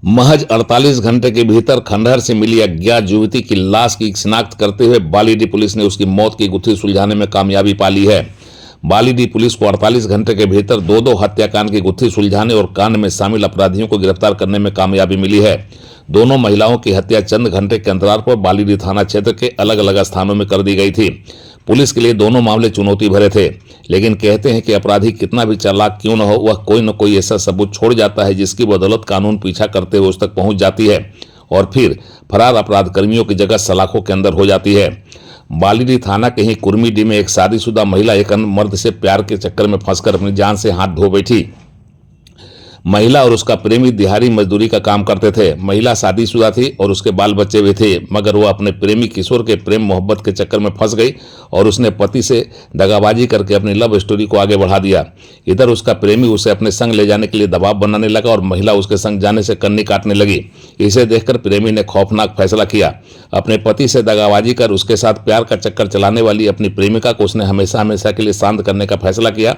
महज 48 घंटे के भीतर खंडहर से मिली अज्ञात युवती की लाश की शिनाख्त करते हुए बालीडीह पुलिस ने उसकी मौत की गुत्थी सुलझाने में कामयाबी पा ली है। बालीडीह पुलिस को 48 घंटे के भीतर दो हत्याकांड की गुत्थी सुलझाने और कांड में शामिल अपराधियों को गिरफ्तार करने में कामयाबी मिली है। दोनों महिलाओं की हत्या चंद घंटे के अंतराल पर बालीडीह थाना क्षेत्र के अलग अलग स्थानों में कर दी गई थी। पुलिस के लिए दोनों मामले चुनौती भरे थे, लेकिन कहते हैं कि अपराधी कितना भी चालाक क्यों न हो, वह कोई न कोई ऐसा सबूत छोड़ जाता है जिसकी बदौलत कानून पीछा करते हुए उस तक पहुंच जाती है और फिर फरार अपराध कर्मियों की जगह सलाखों के अंदर हो जाती है। बालीडीह थाना के ही कुर्मीडीह में एक शादीशुदा महिला एक अन्य मर्द से प्यार के चक्कर में फंसकर अपनी जान से हाथ धो बैठी। महिला और उसका प्रेमी दिहाड़ी मजदूरी का काम करते थे। महिला शादीशुदा थी और उसके बाल बच्चे भी थे, मगर वह अपने प्रेमी किशोर के प्रेम मोहब्बत के चक्कर में फंस गई और उसने पति से दगाबाजी करके अपनी लव स्टोरी को आगे बढ़ा दिया। इधर उसका प्रेमी उसे अपने संग ले जाने के लिए दबाव बनाने लगा और महिला उसके संग जाने से कन्नी काटने लगी। इसे देखकर प्रेमी ने खौफनाक फैसला किया। अपने पति से दगाबाजी कर उसके साथ प्यार का चक्कर चलाने वाली अपनी प्रेमिका को उसने हमेशा हमेशा के लिए शांत करने का फैसला किया।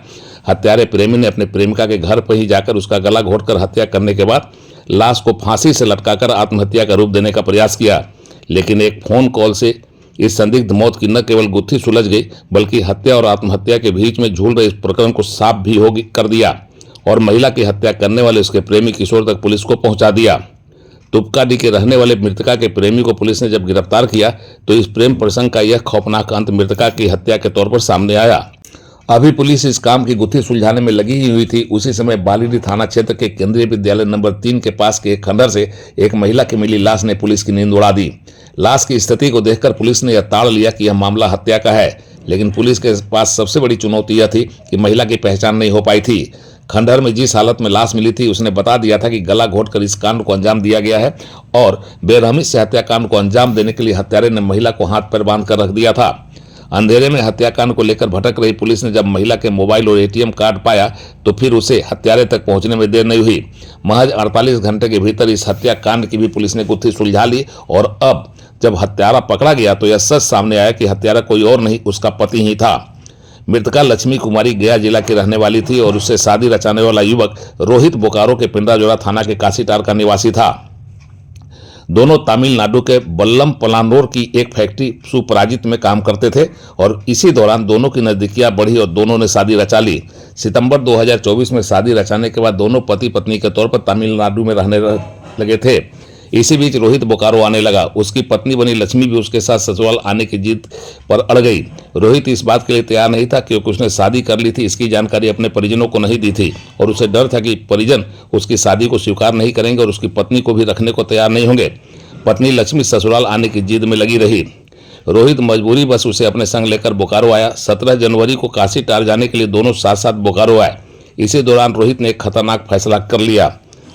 हत्यारे प्रेमी ने अपने प्रेमिका के घर पर ही जाकर उसका गला घोंटकर हत्या करने के बाद लाश को फांसी से लटकाकर आत्महत्या का रूप देने का प्रयास किया। लेकिन एक फोन कॉल से इस संदिग्ध मौत की न केवल गुत्थी सुलझ गई, बल्कि हत्या और आत्महत्या के बीच में झूल रहे इस प्रकरण को साफ भी कर दिया और महिला की हत्या करने वाले उसके प्रेमी किशोर तक पुलिस को पहुंचा दिया। तुपकाडी के रहने वाले मृतका के प्रेमी को पुलिस ने जब गिरफ्तार किया तो इस प्रेम प्रसंग का यह खौफनाक अंत मृतका की हत्या के तौर पर सामने आया। अभी पुलिस इस काम की गुत्थी सुलझाने में लगी ही हुई थी। उसी समय बालीडीह थाना क्षेत्र के केंद्रीय विद्यालय नंबर 3 के पास के एक खंडहर से एक महिला की मिली लाश ने पुलिस की नींद उड़ा दी। लाश की स्थिति को देखकर पुलिस ने यह ताड़ लिया कि यह मामला हत्या का है, लेकिन पुलिस के पास सबसे बड़ी चुनौती यह थी कि महिला की पहचान नहीं हो पाई थी। खंडहर में जिस हालत में लाश मिली थी उसने बता दिया था कि गला घोंटकर इस कांड को अंजाम दिया गया है और बेरहमी से हत्याकांड को अंजाम देने के लिए हत्यारे ने महिला को हाथ पैर बांध कर रख दिया था। अंधेरे में हत्याकांड को लेकर भटक रही पुलिस ने जब महिला के मोबाइल और एटीएम कार्ड पाया तो फिर उसे हत्यारे तक पहुंचने में देर नहीं हुई। महज 48 घंटे के भीतर इस हत्याकांड की भी पुलिस ने गुत्थी सुलझा ली और अब जब हत्यारा पकड़ा गया तो यह सच सामने आया कि हत्यारा कोई और नहीं, उसका पति ही था। मृतका लक्ष्मी कुमारी गया जिला की रहने वाली थी और उससे शादी रचाने वाला युवक रोहित बोकारो के पिंडराजोरा थाना के काशीटार का निवासी था। दोनों तमिलनाडु के बल्लम पलानोर की एक फैक्ट्री सुपराजित में काम करते थे और इसी दौरान दोनों की नजदीकियां बढ़ी और दोनों ने शादी रचा ली। सितंबर 2024 में शादी रचाने के बाद दोनों पति पत्नी के तौर पर तमिलनाडु में रहने लगे थे। इसी बीच रोहित बोकारो आने लगा। उसकी पत्नी बनी लक्ष्मी भी उसके साथ ससुराल आने की जिद पर अड़ गई। रोहित इस बात के लिए तैयार नहीं था क्योंकि उसने शादी कर ली थी। इसकी जानकारी अपने परिजनों को नहीं दी थी और उसे डर था कि परिजन उसकी शादी को स्वीकार नहीं करेंगे और उसकी पत्नी को भी रखने को तैयार नहीं होंगे। पत्नी लक्ष्मी ससुराल आने की जिद में लगी रही। रोहित मजबूरी बस उसे अपने संग लेकर बोकारो आया। 17 जनवरी को काशीटार जाने के लिए दोनों साथ साथ बोकारो आए। इसी दौरान रोहित ने एक खतरनाक फैसला कर लिया।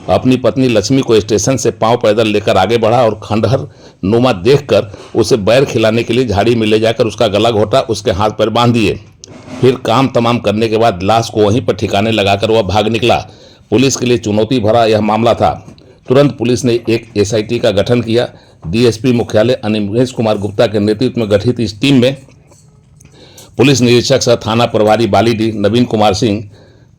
अपनी पत्नी लक्ष्मी को स्टेशन से पांव पैदल लेकर आगे बढ़ा और खंडहर नुमा देखकर उसे बैर खिलाने के लिए झाड़ी में ले जाकर उसका गला घोटा, उसके हाथ पैर बांध दिए। फिर काम तमाम करने के बाद लाश को वहीं पर ठिकाने लगाकर वह भाग निकला। पुलिस के लिए चुनौती भरा यह मामला था। तुरंत पुलिस ने एक एसआईटी का गठन किया। डीएसपी मुख्यालय अनिमेश कुमार गुप्ता के नेतृत्व में गठित इस टीम में पुलिस निरीक्षक सह थाना प्रभारी बालीडीह नवीन कुमार सिंह,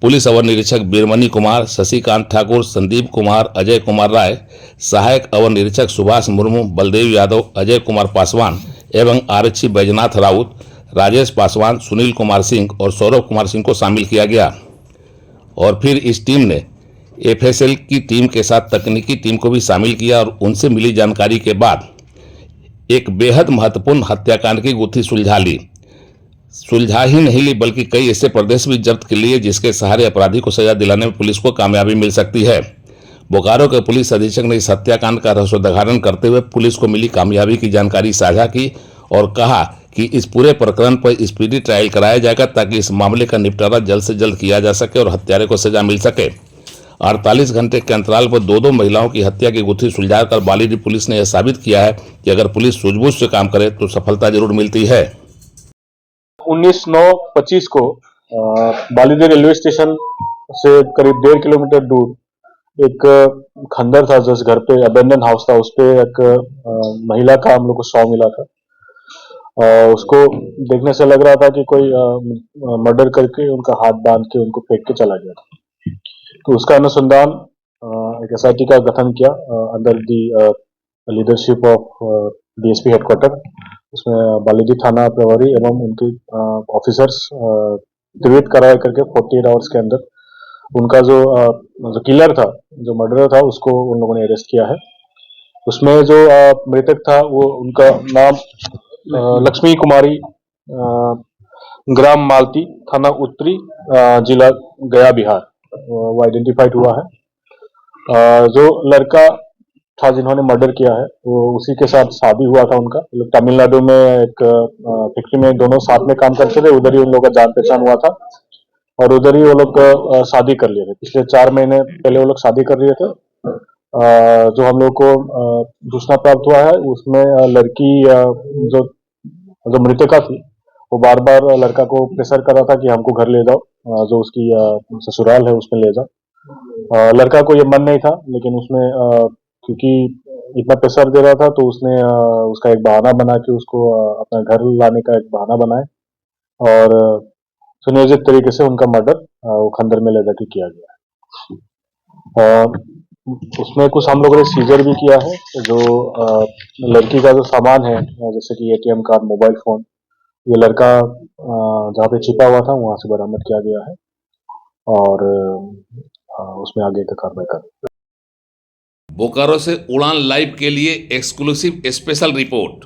पुलिस अवर निरीक्षक बीरमणि कुमार, शशिकांत ठाकुर, संदीप कुमार, अजय कुमार राय, सहायक अवर निरीक्षक सुभाष मुर्मू, बलदेव यादव, अजय कुमार पासवान एवं आरक्षी बैजनाथ राउत, राजेश पासवान, सुनील कुमार सिंह और सौरभ कुमार सिंह को शामिल किया गया। और फिर इस टीम ने एफएसएल की टीम के साथ तकनीकी टीम को भी शामिल किया और उनसे मिली जानकारी के बाद एक बेहद महत्वपूर्ण हत्याकांड की गुत्थी सुलझा ही नहीं ली, बल्कि कई ऐसे प्रदेश भी जब्त कर लिए जिसके सहारे अपराधी को सजा दिलाने में पुलिस को कामयाबी मिल सकती है। बोकारो के पुलिस अधीक्षक ने इस हत्याकांड का रहस्योद्घाटन करते हुए पुलिस को मिली कामयाबी की जानकारी साझा की और कहा कि इस पूरे प्रकरण पर स्पीडी ट्रायल कराया जाएगा ताकि इस मामले का निपटारा जल्द से जल्द किया जा सके और हत्यारे को सजा मिल सके। 48 घंटे के अंतराल पर दो महिलाओं की हत्या की गुत्थी सुलझाकर बालीडीह पुलिस ने यह साबित किया है कि अगर पुलिस सूझबूझ से काम करे तो सफलता जरूर मिलती है। 19/9/25 को बालीडीह रेलवे स्टेशन से करीब 1.5 किलोमीटर दूर एक खंडर था, जिस घर पे अबेंडन हाउस था, उस पे एक महिला का हम लोग को शव मिला था। उसको देखने से लग रहा था कि कोई मर्डर करके उनका हाथ बांध के उनको फेंक के चला गया था। तो उसका अनुसंधान एक एसआईटी का गठन किया under the leadership of DSP headquarter. उसमें बालीदी थाना प्रभारी एवं उनके ऑफिसर्स त्वरित कार्रवाई करके 48 आवर्स के अंदर उनका जो किलर था, जो मर्डरर था, उसको उन लोगों ने अरेस्ट किया है। उसमें जो मृतक था वो उनका नाम लक्ष्मी कुमारी, ग्राम मालती, थाना उत्तरी, जिला गया, बिहार, वो आइडेंटिफाइड हुआ है। जो लड़का था जिन्होंने मर्डर किया है वो उसी के साथ शादी हुआ था उनका। लोग तमिलनाडु में एक फैक्ट्री में दोनों साथ में काम करते थे, उधर ही उन लोगों का जान पहचान हुआ था और उधर ही वो लोग शादी कर लिए थे। पिछले 4 महीने पहले वो लोग शादी कर लिए थे। जो हम लोग को सूचना प्राप्त हुआ है उसमें लड़की जो जो मृतका थी वो बार बार लड़का को प्रेशर कर रहा था कि हमको घर ले जाओ, जो उसकी ससुराल है उसमें ले जाओ। लड़का को ये मन नहीं था, लेकिन उसने क्योंकि इतना प्रेशर दे रहा था तो उसने उसका एक बहाना बना के उसको अपना घर लाने का एक बहाना बनाया और सुनियोजित तरीके से उनका मर्डर वो खंडर में ले जाके किया गया। उसमें कुछ हम लोगों ने सीजर भी किया है। जो लड़की का जो सामान है, जैसे कि एटीएम कार्ड, मोबाइल फोन, ये लड़का जहाँ पे छिपा हुआ था वहां से बरामद किया गया है और उसमें आगे का कार्रवाई कर। बोकारो से उड़ान लाइव के लिए एक्सक्लूसिव स्पेशल रिपोर्ट।